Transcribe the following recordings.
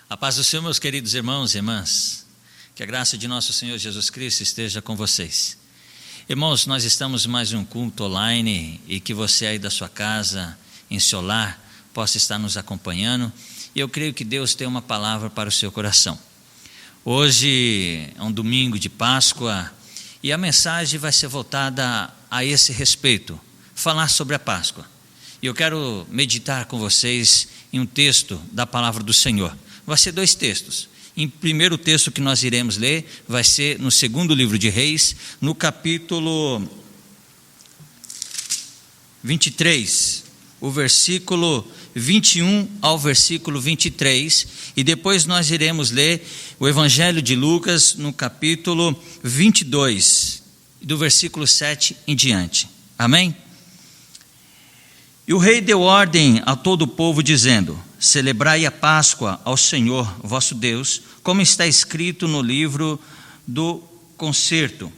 A paz do Senhor, meus queridos irmãos e irmãs, que a graça de nosso Senhor Jesus Cristo esteja com vocês. Irmãos, nós estamos em mais um culto online e que você aí da sua casa, em seu lar, possa estar nos acompanhando. E eu creio que Deus tem uma palavra para o seu coração. Hoje é um domingo de Páscoa e a mensagem vai ser voltada a esse respeito, falar sobre a Páscoa. E eu quero meditar com vocês em um texto da palavra do Senhor. Vai ser dois textos. Em primeiro texto que nós iremos ler, vai ser no segundo livro de Reis, no capítulo 23, o versículo 21 ao versículo 23, e depois nós iremos ler o Evangelho de Lucas no capítulo 22, do versículo 7 em diante. Amém? E o rei deu ordem a todo o povo, dizendo: celebrai a Páscoa ao Senhor vosso Deus, como está escrito no livro do concerto,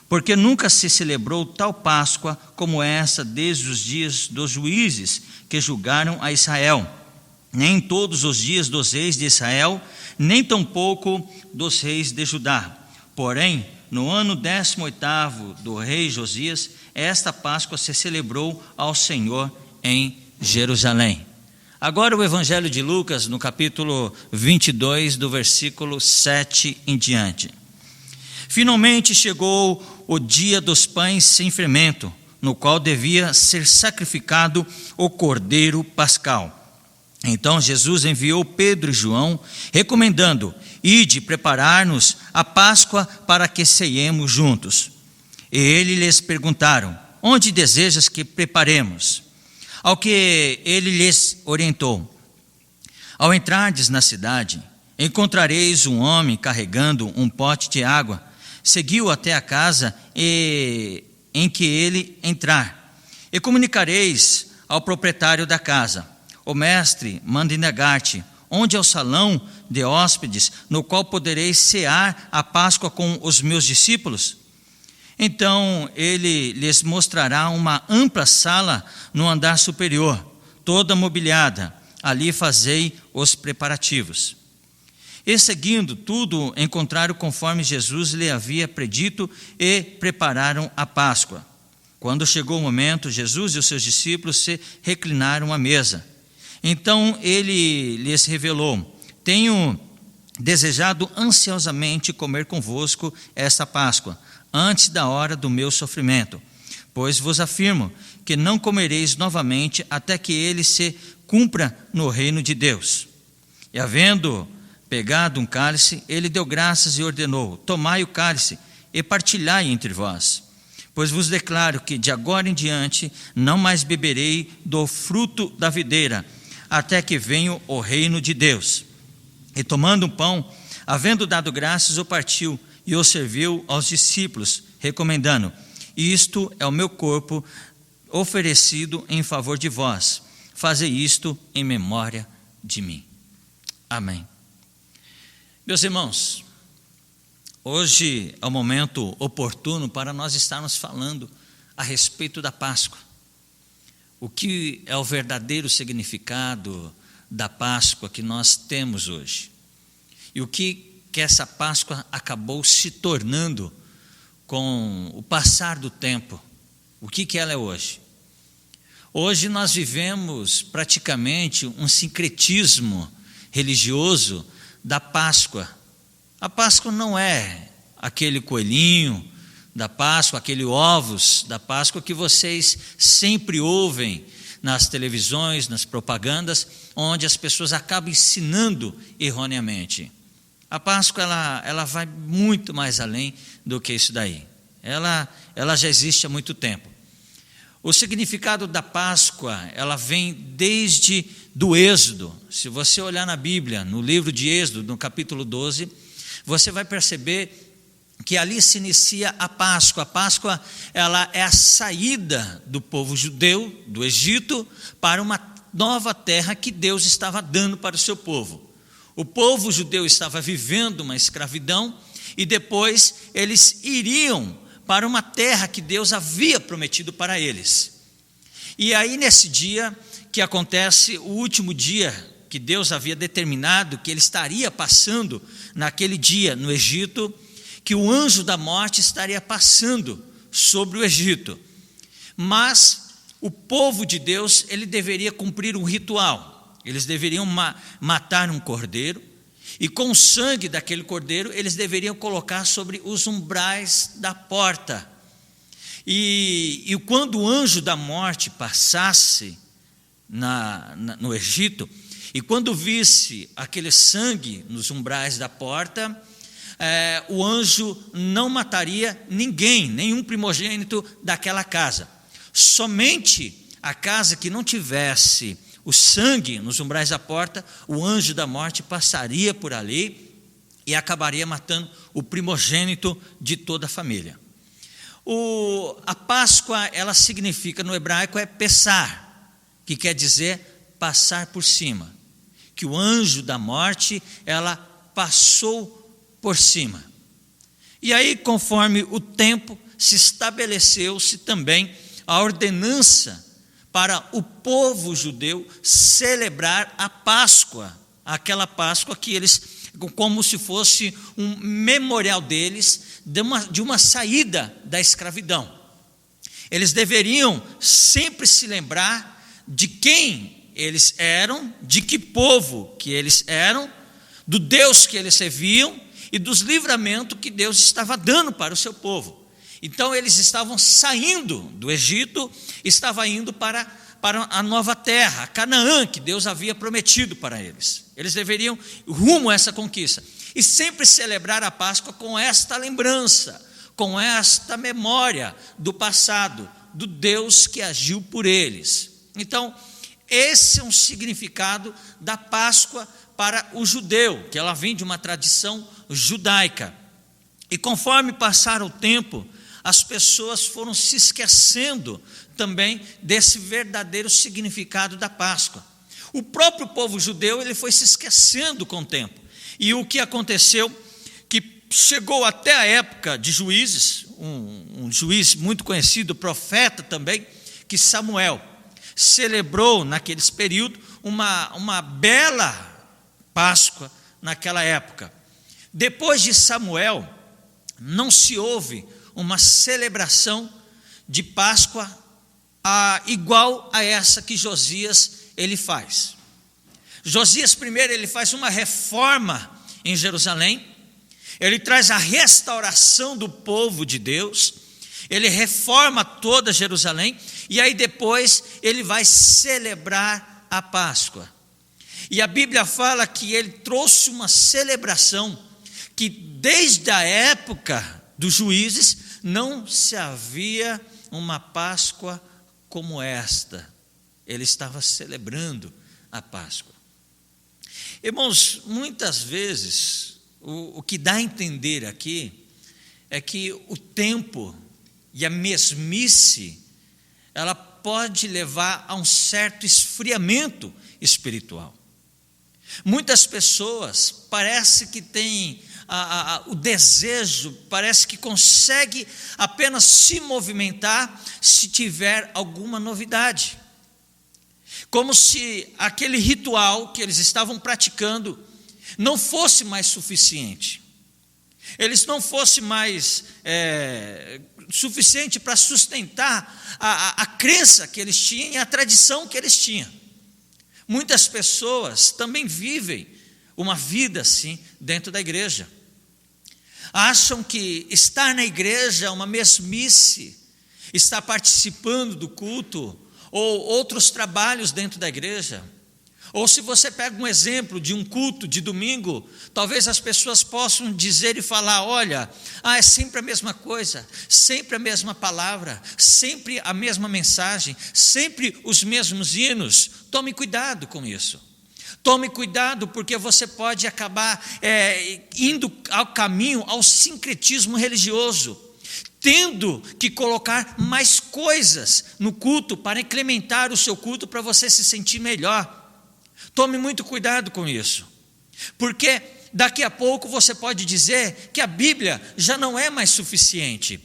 porque nunca se celebrou tal Páscoa como essa desde os dias dos juízes que julgaram a Israel, nem todos os dias dos reis de Israel, nem tampouco dos reis de Judá. Porém, no ano 18º do rei Josias, esta Páscoa se celebrou ao Senhor em Jerusalém. Agora o Evangelho de Lucas, no capítulo 22, do versículo 7 em diante. Finalmente chegou o dia dos pães sem fermento, no qual devia ser sacrificado o cordeiro pascal. Então Jesus enviou Pedro e João, recomendando: ide preparar-nos a Páscoa para que ceiemos juntos. E eles lhes perguntaram: onde desejas que preparemos? Ao que ele lhes orientou: ao entrardes na cidade, encontrareis um homem carregando um pote de água. Seguiu até a casa em que ele entrar, e comunicareis ao proprietário da casa: o mestre manda indagar-te, onde é o salão de hóspedes, no qual podereis cear a Páscoa com os meus discípulos? Então ele lhes mostrará uma ampla sala no andar superior, toda mobiliada. Ali fazei os preparativos. E seguindo tudo, encontraram conforme Jesus lhe havia predito e prepararam a Páscoa. Quando chegou o momento, Jesus e os seus discípulos se reclinaram à mesa. Então ele lhes revelou: tenho desejado ansiosamente comer convosco esta Páscoa, antes da hora do meu sofrimento. Pois vos afirmo que não comereis novamente até que ele se cumpra no reino de Deus. E havendo pegado um cálice, ele deu graças e ordenou: tomai o cálice e partilhai entre vós. Pois vos declaro que de agora em diante não mais beberei do fruto da videira, até que venha o reino de Deus. E tomando um pão, havendo dado graças, o partiu e o serviu aos discípulos, recomendando: isto é o meu corpo oferecido em favor de vós. Fazei isto em memória de mim. Amém. Meus irmãos, hoje é o momento oportuno para nós estarmos falando a respeito da Páscoa. O que é o verdadeiro significado da Páscoa que nós temos hoje? E o que essa Páscoa acabou se tornando com o passar do tempo? O que ela é hoje? Hoje nós vivemos praticamente um sincretismo religioso da Páscoa. A Páscoa não é aquele coelhinho da Páscoa, aquele ovos da Páscoa que vocês sempre ouvem nas televisões, nas propagandas, onde as pessoas acabam ensinando erroneamente. A Páscoa ela vai muito mais além do que isso daí. Ela já existe há muito tempo. O significado da Páscoa, ela vem desde do Êxodo. Se você olhar na Bíblia, no livro de Êxodo, no capítulo 12, você vai perceber que ali se inicia a Páscoa. A Páscoa, ela é a saída do povo judeu, do Egito, para uma nova terra que Deus estava dando para o seu povo. O povo judeu estava vivendo uma escravidão e depois eles iriam para uma terra que Deus havia prometido para eles. E aí nesse dia que acontece o último dia que Deus havia determinado que ele estaria passando naquele dia no Egito, que o anjo da morte estaria passando sobre o Egito. Mas o povo de Deus, ele deveria cumprir um ritual. Eles deveriam matar um cordeiro, e com o sangue daquele cordeiro, eles deveriam colocar sobre os umbrais da porta. E quando o anjo da morte passasse no Egito, e quando visse aquele sangue nos umbrais da porta, o anjo não mataria ninguém, nenhum primogênito daquela casa. Somente a casa que não tivesse o sangue nos umbrais da porta, o anjo da morte passaria por ali e acabaria matando o primogênito de toda a família. A Páscoa, ela significa, no hebraico, Pessar, que quer dizer passar por cima. Que o anjo da morte, ela passou por cima. E aí, conforme o tempo, se estabeleceu-se também a ordenança para o povo judeu celebrar a Páscoa, aquela Páscoa que eles, como se fosse um memorial deles, de uma saída da escravidão. Eles deveriam sempre se lembrar de quem eles eram, de que povo que eles eram, do Deus que eles serviam e dos livramentos que Deus estava dando para o seu povo. Então eles estavam saindo do Egito, estavam indo para a nova terra, a Canaã, que Deus havia prometido para eles. Eles deveriam rumo a essa conquista. E sempre celebrar a Páscoa com esta lembrança, com esta memória do passado, do Deus que agiu por eles. Então, esse é um significado da Páscoa para o judeu, que ela vem de uma tradição judaica. E conforme passar o tempo, as pessoas foram se esquecendo também desse verdadeiro significado da Páscoa. O próprio povo judeu, ele foi se esquecendo com o tempo. E o que aconteceu, que chegou até a época de Juízes, um juiz muito conhecido, profeta também, que Samuel celebrou naqueles períodos uma bela Páscoa naquela época. Depois de Samuel, não se houve uma celebração de Páscoa igual a essa que Josias ele faz. Josias primeiro ele faz uma reforma em Jerusalém, ele traz a restauração do povo de Deus, ele reforma toda Jerusalém, e aí depois ele vai celebrar a Páscoa. E a Bíblia fala que ele trouxe uma celebração que desde a época dos juízes não se havia uma Páscoa como esta. Ele estava celebrando a Páscoa. Irmãos, muitas vezes o que dá a entender aqui é que o tempo e a mesmice, ela pode levar a um certo esfriamento espiritual. Muitas pessoas parece que têm o desejo, parece que consegue apenas se movimentar se tiver alguma novidade. Como se aquele ritual que eles estavam praticando não fosse mais suficiente. Eles não fossem mais suficiente para sustentar a crença que eles tinham e a tradição que eles tinham. Muitas pessoas também vivem uma vida assim dentro da igreja. Acham que estar na igreja é uma mesmice, estar participando do culto ou outros trabalhos dentro da igreja. Ou se você pega um exemplo de um culto de domingo, talvez as pessoas possam dizer e falar, olha, é sempre a mesma coisa, sempre a mesma palavra, sempre a mesma mensagem, sempre os mesmos hinos. Tome cuidado com isso. Tome cuidado, porque você pode acabar indo ao caminho, ao sincretismo religioso, tendo que colocar mais coisas no culto para incrementar o seu culto, para você se sentir melhor. Tome muito cuidado com isso, porque daqui a pouco você pode dizer que a Bíblia já não é mais suficiente,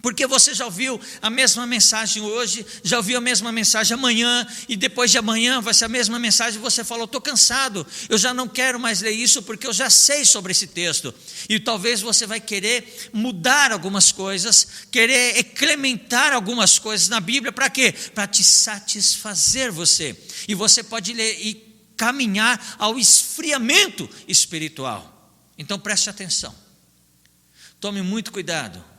Porque você já ouviu a mesma mensagem hoje, já ouviu a mesma mensagem amanhã, e depois de amanhã vai ser a mesma mensagem, e você falou, estou cansado, eu já não quero mais ler isso, porque eu já sei sobre esse texto. E talvez você vai querer mudar algumas coisas, querer incrementar algumas coisas na Bíblia, para quê? Para te satisfazer você. E você pode ler e caminhar ao esfriamento espiritual. Então preste atenção. Tome muito cuidado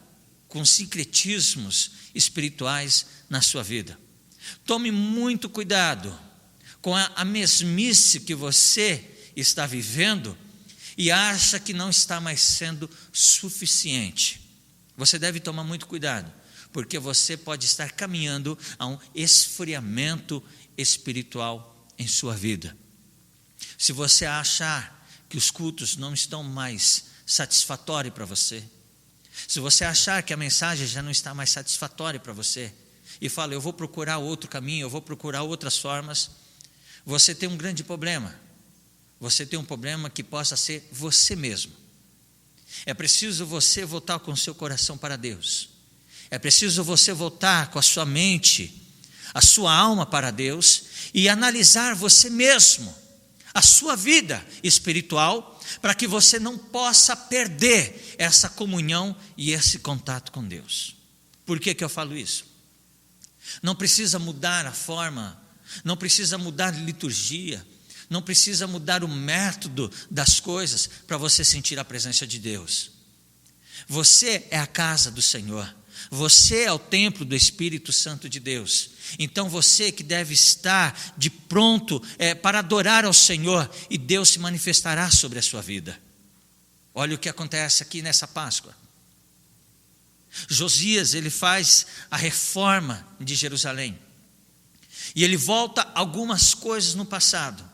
com sincretismos espirituais na sua vida. Tome muito cuidado com a mesmice que você está vivendo e acha que não está mais sendo suficiente. Você deve tomar muito cuidado, porque você pode estar caminhando a um esfriamento espiritual em sua vida. Se você achar que os cultos não estão mais satisfatórios para você, se você achar que a mensagem já não está mais satisfatória para você, e fala, eu vou procurar outro caminho, eu vou procurar outras formas, você tem um grande problema. Você tem um problema que possa ser você mesmo. É preciso você voltar com o seu coração para Deus. É preciso você voltar com a sua mente, a sua alma para Deus, e analisar você mesmo, a sua vida espiritual, para que você não possa perder essa comunhão e esse contato com Deus. Por que eu falo isso? Não precisa mudar a forma, não precisa mudar a liturgia, não precisa mudar o método das coisas para você sentir a presença de Deus. Você é a casa do Senhor, você é o templo do Espírito Santo de Deus. Então você que deve estar de pronto para adorar ao Senhor, e Deus se manifestará sobre a sua vida. Olha o que acontece aqui nessa Páscoa. Josias, ele faz a reforma de Jerusalém, e ele volta algumas coisas no passado.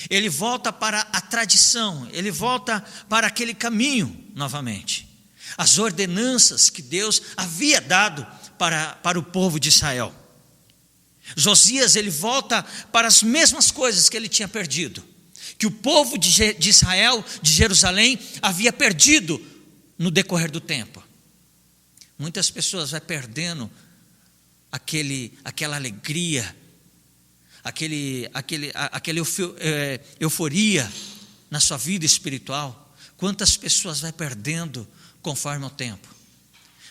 Ele volta para a tradição, ele volta para aquele caminho novamente. As ordenanças que Deus havia dado para o povo de Israel. Josias, ele volta para as mesmas coisas que ele tinha perdido, que o povo de Israel, de Jerusalém, havia perdido no decorrer do tempo. Muitas pessoas vão perdendo aquela alegria, aquela euforia na sua vida espiritual. Quantas pessoas vai perdendo conforme o tempo?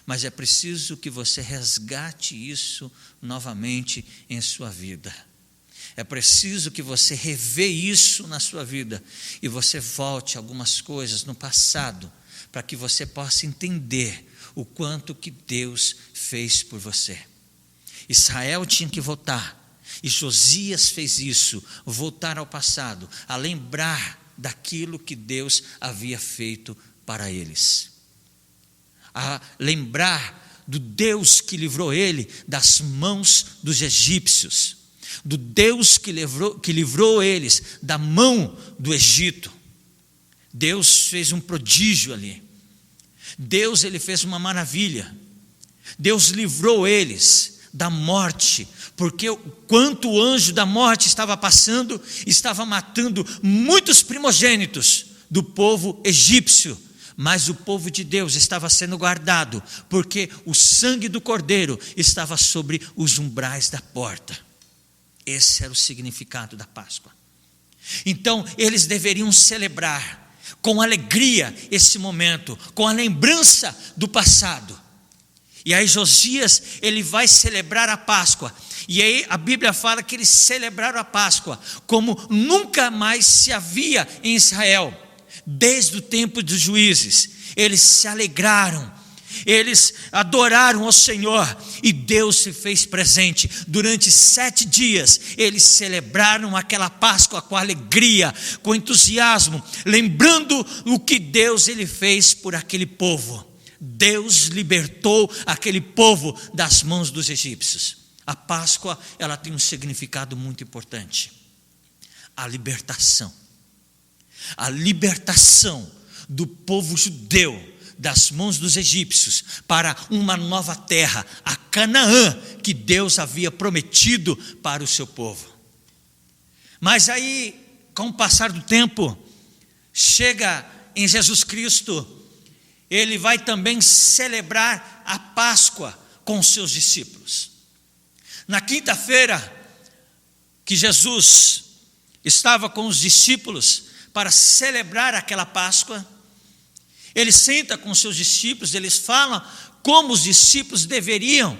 Mas é preciso que você resgate isso novamente em sua vida. É preciso que você revê isso na sua vida e você volte algumas coisas no passado, para que você possa entender o quanto que Deus fez por você. Israel tinha que voltar, e Josias fez isso, voltar ao passado, a lembrar daquilo que Deus havia feito para eles, a lembrar do Deus que livrou ele das mãos dos egípcios, do Deus que livrou eles da mão do Egito. Deus fez um prodígio ali. Deus, ele fez uma maravilha. Deus livrou eles da morte, porque quanto o anjo da morte estava passando, estava matando muitos primogênitos do povo egípcio, mas o povo de Deus estava sendo guardado, porque o sangue do Cordeiro estava sobre os umbrais da porta. Esse era o significado da Páscoa. Então eles deveriam celebrar com alegria esse momento, com a lembrança do passado. E aí Josias, ele vai celebrar a Páscoa, e aí a Bíblia fala que eles celebraram a Páscoa como nunca mais se havia em Israel, desde o tempo dos juízes. Eles se alegraram, eles adoraram ao Senhor, e Deus se fez presente. Durante 7 dias eles celebraram aquela Páscoa com alegria, com entusiasmo, lembrando o que Deus ele fez por aquele povo. Deus libertou aquele povo das mãos dos egípcios. A Páscoa, ela tem um significado muito importante: a libertação do povo judeu das mãos dos egípcios para uma nova terra, a Canaã, que Deus havia prometido para o seu povo. Mas aí, com o passar do tempo, chega em Jesus Cristo, ele vai também celebrar a Páscoa com os seus discípulos. Na quinta-feira, que Jesus estava com os discípulos para celebrar aquela Páscoa, ele senta com os seus discípulos, eles falam como os discípulos deveriam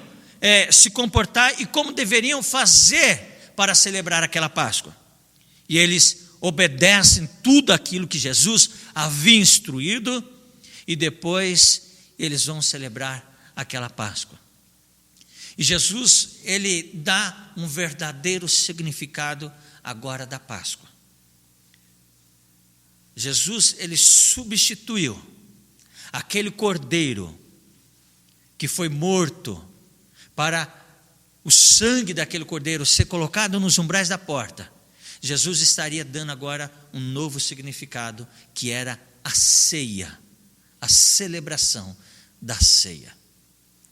se comportar e como deveriam fazer para celebrar aquela Páscoa. E eles obedecem tudo aquilo que Jesus havia instruído, e depois eles vão celebrar aquela Páscoa. E Jesus, ele dá um verdadeiro significado agora da Páscoa. Jesus, ele substituiu aquele cordeiro que foi morto, para o sangue daquele cordeiro ser colocado nos umbrais da porta. Jesus estaria dando agora um novo significado, que era a ceia, a celebração da ceia.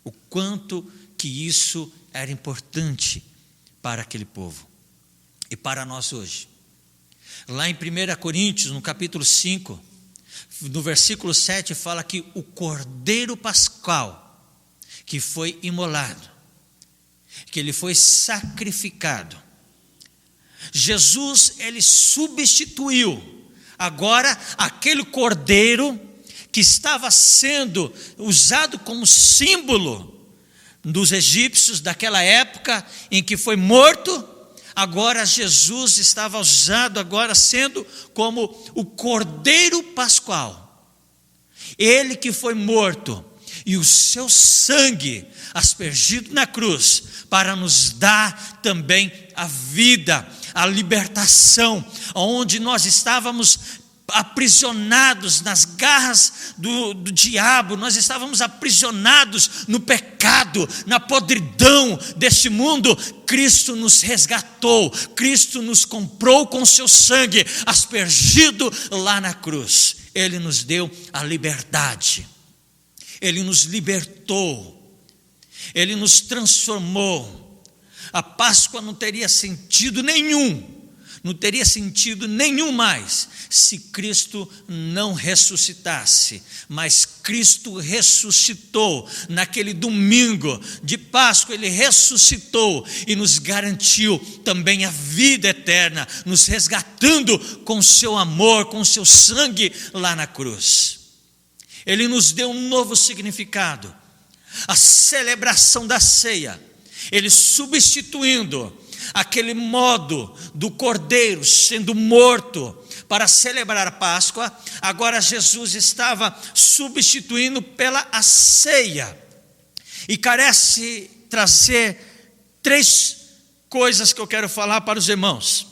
O quanto que isso era importante para aquele povo e para nós hoje. Lá em 1 Coríntios, no capítulo 5, no versículo 7, fala que o cordeiro pascal que foi imolado, que ele foi sacrificado, Jesus, ele substituiu agora aquele cordeiro que estava sendo usado como símbolo dos egípcios daquela época em que foi morto. Agora Jesus estava usado agora sendo como o cordeiro pascual, ele que foi morto e o seu sangue aspergido na cruz para nos dar também a vida, a libertação, onde nós estávamos aprisionados nas garras do diabo, nós estávamos aprisionados no pecado, na podridão deste mundo. Cristo nos resgatou, Cristo nos comprou com seu sangue aspergido lá na cruz. Ele nos deu a liberdade, ele nos libertou, ele nos transformou. A Páscoa não teria sentido nenhum, não teria sentido nenhum mais se Cristo não ressuscitasse. Mas Cristo ressuscitou naquele domingo de Páscoa, ele ressuscitou e nos garantiu também a vida eterna, nos resgatando com seu amor, com seu sangue lá na cruz. Ele nos deu um novo significado, a celebração da ceia, ele substituindo aquele modo do cordeiro sendo morto para celebrar a Páscoa. Agora Jesus estava substituindo pela a ceia, e carece trazer 3 coisas que eu quero falar para os irmãos,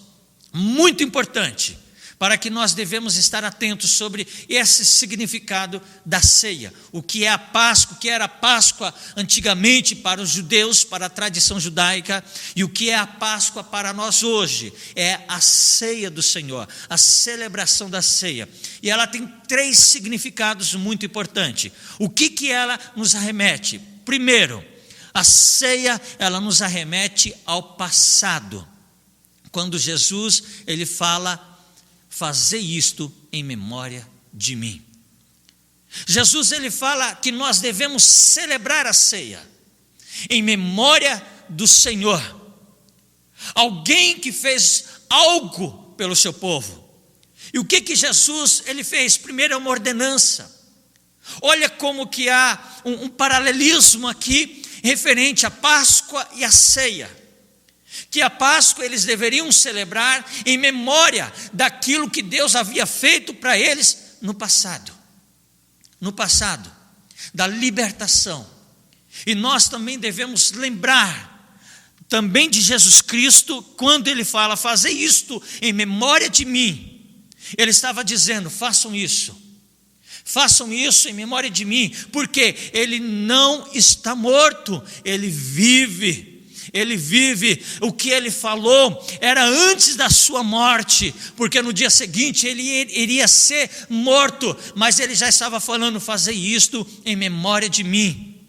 muito importante, para que nós devemos estar atentos sobre esse significado da ceia. O que é a Páscoa, o que era a Páscoa antigamente para os judeus, para a tradição judaica, e o que é a Páscoa para nós hoje. É a ceia do Senhor, a celebração da ceia. E ela tem 3 significados muito importantes. O que ela nos arremete? Primeiro, a ceia, ela nos arremete ao passado. Quando Jesus, ele fala: fazer isto em memória de mim. Jesus, ele fala que nós devemos celebrar a ceia em memória do Senhor, alguém que fez algo pelo seu povo. E o que Jesus ele fez? Primeiro é uma ordenança. Olha como que há um paralelismo aqui referente à Páscoa e à ceia. Que a Páscoa eles deveriam celebrar em memória daquilo que Deus havia feito para eles no passado, da libertação. E nós também devemos lembrar também de Jesus Cristo, quando ele fala: fazer isto em memória de mim. Ele estava dizendo: façam isso em memória de mim, porque ele não está morto, ele vive. Ele vive. O que ele falou era antes da sua morte, porque no dia seguinte ele iria ser morto, mas ele já estava falando: fazer isto em memória de mim.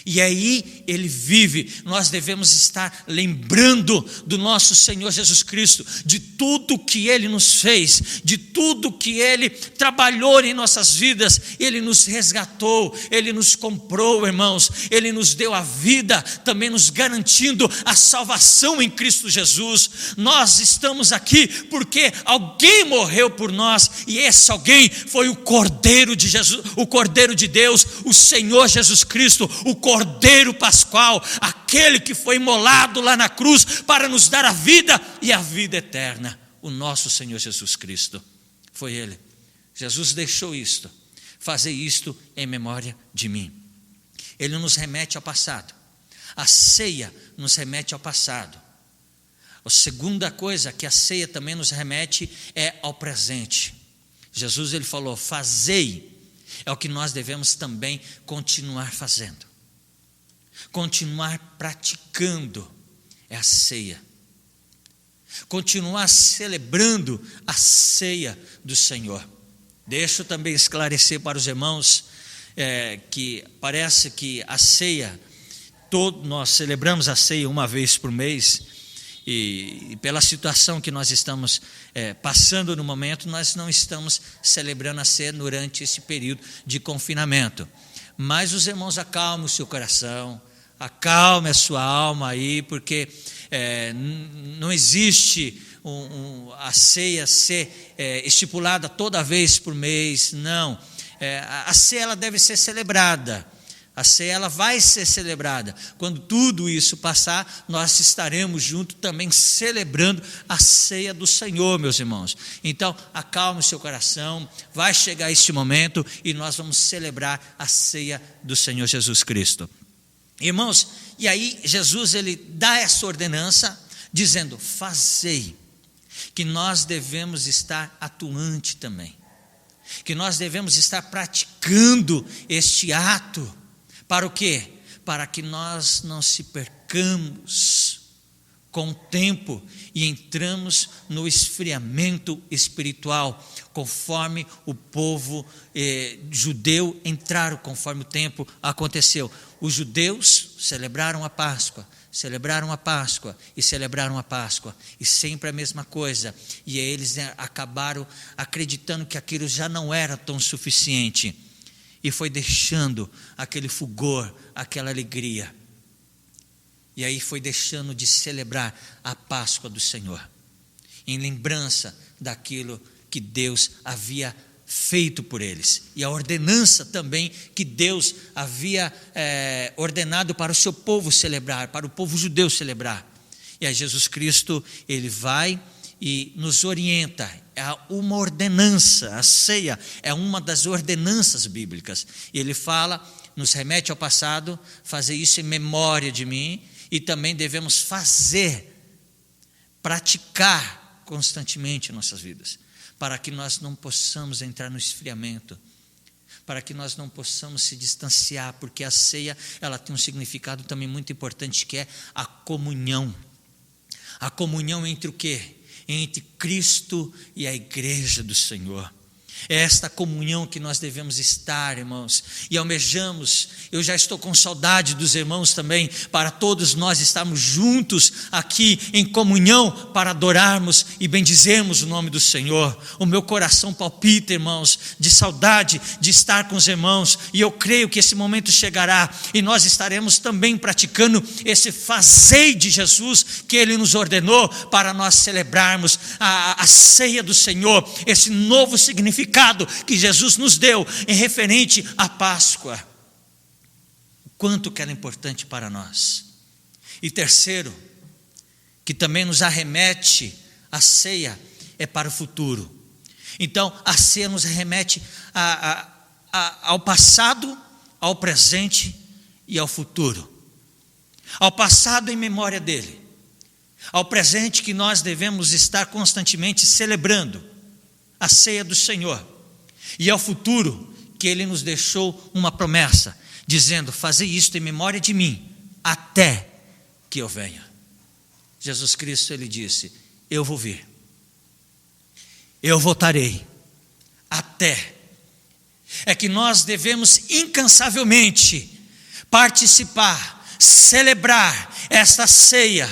E aí ele vive. Nós devemos estar lembrando do nosso Senhor Jesus Cristo, de tudo que Ele nos fez, de tudo que Ele trabalhou em nossas vidas. Ele nos resgatou, Ele nos comprou, irmãos, Ele nos deu a vida, também nos garantindo a salvação em Cristo Jesus. Nós estamos aqui porque alguém morreu por nós, e esse alguém foi o Cordeiro de Jesus, o Cordeiro de Deus, o Senhor Jesus Cristo, o Cordeiro Pascual, aquele que foi imolado lá na cruz para nos dar a vida e a vida eterna. O nosso Senhor Jesus Cristo, foi Ele. Jesus deixou isto, fazer isto em memória de mim. Ele nos remete ao passado. A ceia nos remete ao passado. A segunda coisa que a ceia também nos remete é ao presente. Jesus, ele falou, fazei. É o que nós devemos também continuar fazendo, continuar praticando, é a ceia, continuar celebrando a ceia do Senhor. Deixa eu também esclarecer para os irmãos que parece que a ceia, nós celebramos a ceia uma vez por mês, e pela situação que nós estamos passando no momento, nós não estamos celebrando a ceia durante esse período de confinamento. Mas os irmãos, acalmem o seu coração, acalme a sua alma aí, porque não existe a ceia ser estipulada toda vez por mês, não. A ceia ela deve ser celebrada. A ceia ela vai ser celebrada. Quando tudo isso passar, nós estaremos juntos também celebrando a ceia do Senhor, meus irmãos. Então, acalme o seu coração, vai chegar este momento e nós vamos celebrar a ceia do Senhor Jesus Cristo. Irmãos, e aí Jesus ele dá essa ordenança, dizendo, fazei, que nós devemos estar atuante também, que nós devemos estar praticando este ato. Para o quê? Para que nós não se percamos com o tempo e entramos no esfriamento espiritual, conforme o povo judeu entraram, conforme o tempo aconteceu. Os judeus celebraram a Páscoa e celebraram a Páscoa, e sempre a mesma coisa, e eles acabaram acreditando que aquilo já não era tão suficiente, e foi deixando aquele fulgor, aquela alegria. E aí foi deixando de celebrar a Páscoa do Senhor, em lembrança daquilo que Deus havia feito por eles. E a ordenança também que Deus havia ordenado para o seu povo celebrar, para o povo judeu celebrar. E aí Jesus Cristo, ele vai e nos orienta. É uma ordenança, a ceia é uma das ordenanças bíblicas. E ele fala, nos remete ao passado, fazer isso em memória de mim, e também devemos praticar constantemente em nossas vidas, para que nós não possamos entrar no esfriamento, para que nós não possamos se distanciar, porque a ceia, ela tem um significado também muito importante, que é a comunhão. A comunhão entre o quê? Entre Cristo e a igreja do Senhor. É esta comunhão que nós devemos estar, irmãos, e almejamos. Eu já estou com saudade dos irmãos também, para todos nós estarmos juntos aqui em comunhão, para adorarmos e bendizermos o nome do Senhor. O meu coração palpita, irmãos, de saudade de estar com os irmãos, e eu creio que esse momento chegará, e nós estaremos também praticando esse fazei de Jesus, que Ele nos ordenou para nós celebrarmos a ceia do Senhor, esse novo significado que Jesus nos deu em referente à Páscoa. O quanto que era importante para nós. E terceiro, que também nos arremete a ceia, é para o futuro. Então a ceia nos remete ao passado, ao presente e ao futuro. Ao passado em memória dele, ao presente que nós devemos estar constantemente celebrando a ceia do Senhor, e ao futuro que Ele nos deixou uma promessa, dizendo, fazei isto em memória de mim, até que eu venha. Jesus Cristo, Ele disse, eu vou vir, eu voltarei, até. É que nós devemos incansavelmente participar, celebrar esta ceia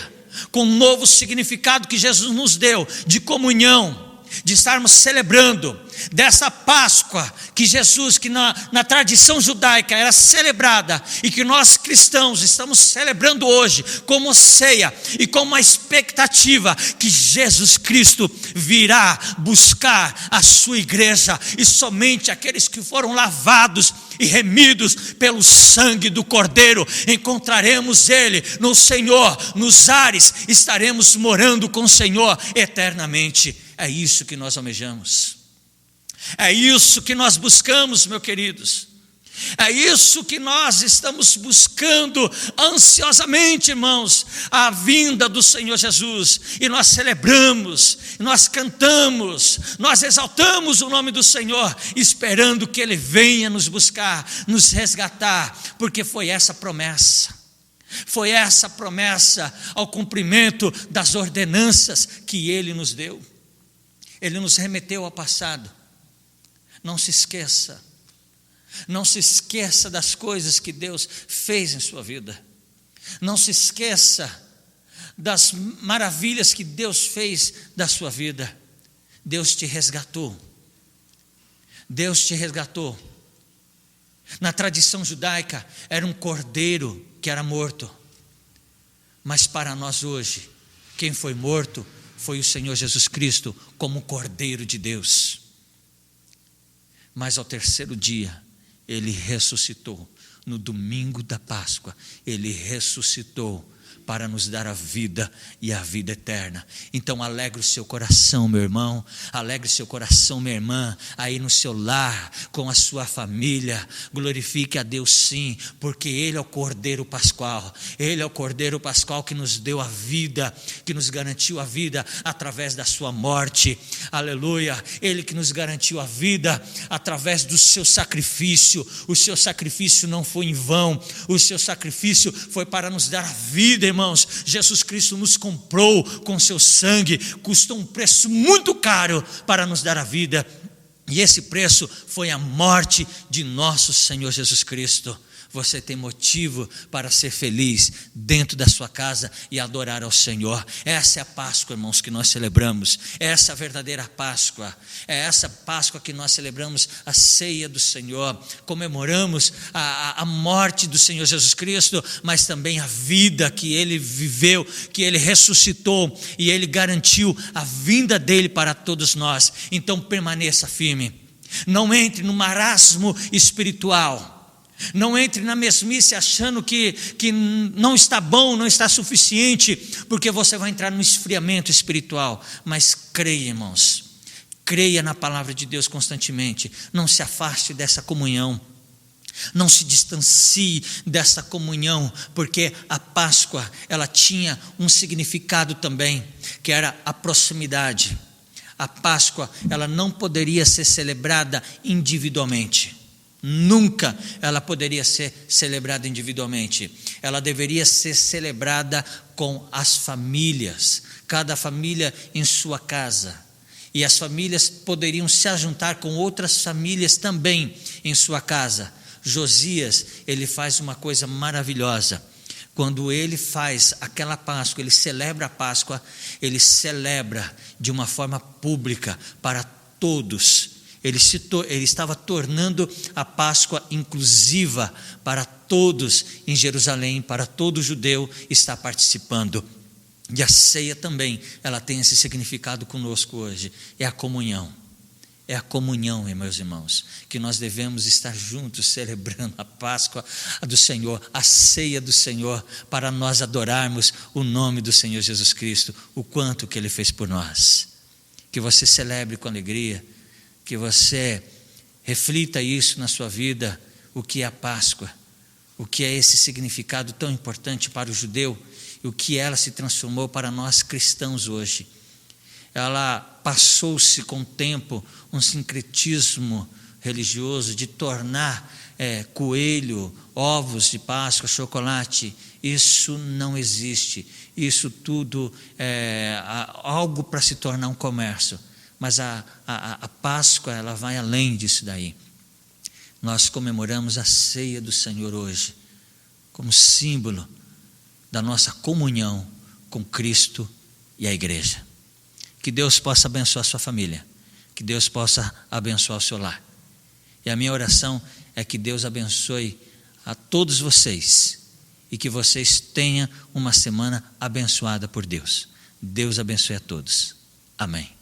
com um novo significado que Jesus nos deu de comunhão, de estarmos celebrando dessa Páscoa que Jesus, que na tradição judaica era celebrada e que nós cristãos estamos celebrando hoje como ceia e com uma expectativa que Jesus Cristo virá buscar a sua igreja, e somente aqueles que foram lavados e remidos pelo sangue do Cordeiro encontraremos Ele no Senhor, nos ares, estaremos morando com o Senhor eternamente. É isso que nós almejamos, é isso que nós buscamos, meus queridos, é isso que nós estamos buscando ansiosamente, irmãos, a vinda do Senhor Jesus. E nós celebramos, nós cantamos, nós exaltamos o nome do Senhor, esperando que Ele venha nos buscar, nos resgatar, porque foi essa promessa ao cumprimento das ordenanças que Ele nos deu. Ele nos remeteu ao passado. Não se esqueça das coisas que Deus fez em sua vida. Não se esqueça das maravilhas que Deus fez da sua vida. Deus te resgatou. Na tradição judaica era um cordeiro que era morto, mas para nós hoje, quem foi morto foi o Senhor Jesus Cristo, como Cordeiro de Deus. Mas ao terceiro dia, Ele ressuscitou. No domingo da Páscoa, Ele ressuscitou para nos dar a vida e a vida eterna. Então alegre o seu coração, meu irmão, alegre o seu coração, minha irmã, aí no seu lar, com a sua família, glorifique a Deus sim, porque Ele é o Cordeiro Pascual, Ele é o Cordeiro Pascual que nos deu a vida, que nos garantiu a vida através da sua morte, aleluia, Ele que nos garantiu a vida através do seu sacrifício. O seu sacrifício não foi em vão, o seu sacrifício foi para nos dar a vida, irmãos. Jesus Cristo nos comprou com seu sangue, custou um preço muito caro para nos dar a vida, e esse preço foi a morte de nosso Senhor Jesus Cristo. Você tem motivo para ser feliz dentro da sua casa e adorar ao Senhor. Essa é a Páscoa, irmãos, que nós celebramos. Essa é a verdadeira Páscoa. É essa Páscoa que nós celebramos a ceia do Senhor. Comemoramos a morte do Senhor Jesus Cristo, mas também a vida que Ele viveu, que Ele ressuscitou e Ele garantiu a vinda dEle para todos nós. Então permaneça firme. Não entre no marasmo espiritual. Não entre na mesmice achando que não está bom, não está suficiente, porque você vai entrar no esfriamento espiritual. Mas creia, irmãos, creia na palavra de Deus constantemente. Não se afaste dessa comunhão, não se distancie dessa comunhão, porque a Páscoa, ela tinha um significado também, que era a proximidade. A Páscoa, ela não poderia ser celebrada individualmente. Nunca ela poderia ser celebrada individualmente. Ela deveria ser celebrada com as famílias, cada família em sua casa. E as famílias poderiam se ajuntar com outras famílias também em sua casa. Josias, ele faz uma coisa maravilhosa. Quando ele faz aquela Páscoa, ele celebra a Páscoa, ele celebra de uma forma pública para todos. Ele estava tornando a Páscoa inclusiva para todos em Jerusalém, para todo judeu estar participando. E a ceia também, ela tem esse significado conosco hoje, é a comunhão. É a comunhão, meus irmãos, que nós devemos estar juntos celebrando a Páscoa do Senhor, a ceia do Senhor, para nós adorarmos o nome do Senhor Jesus Cristo, o quanto que Ele fez por nós. Que você celebre com alegria, que você reflita isso na sua vida, o que é a Páscoa, o que é esse significado tão importante para o judeu e o que ela se transformou para nós cristãos hoje. Ela passou-se com o tempo um sincretismo religioso de tornar coelho, ovos de Páscoa, chocolate. Isso não existe, isso tudo é algo para se tornar um comércio. Mas a Páscoa, ela vai além disso daí. Nós comemoramos a ceia do Senhor hoje, como símbolo da nossa comunhão com Cristo e a igreja. Que Deus possa abençoar a sua família, que Deus possa abençoar o seu lar. E a minha oração é que Deus abençoe a todos vocês e que vocês tenham uma semana abençoada por Deus. Deus abençoe a todos. Amém.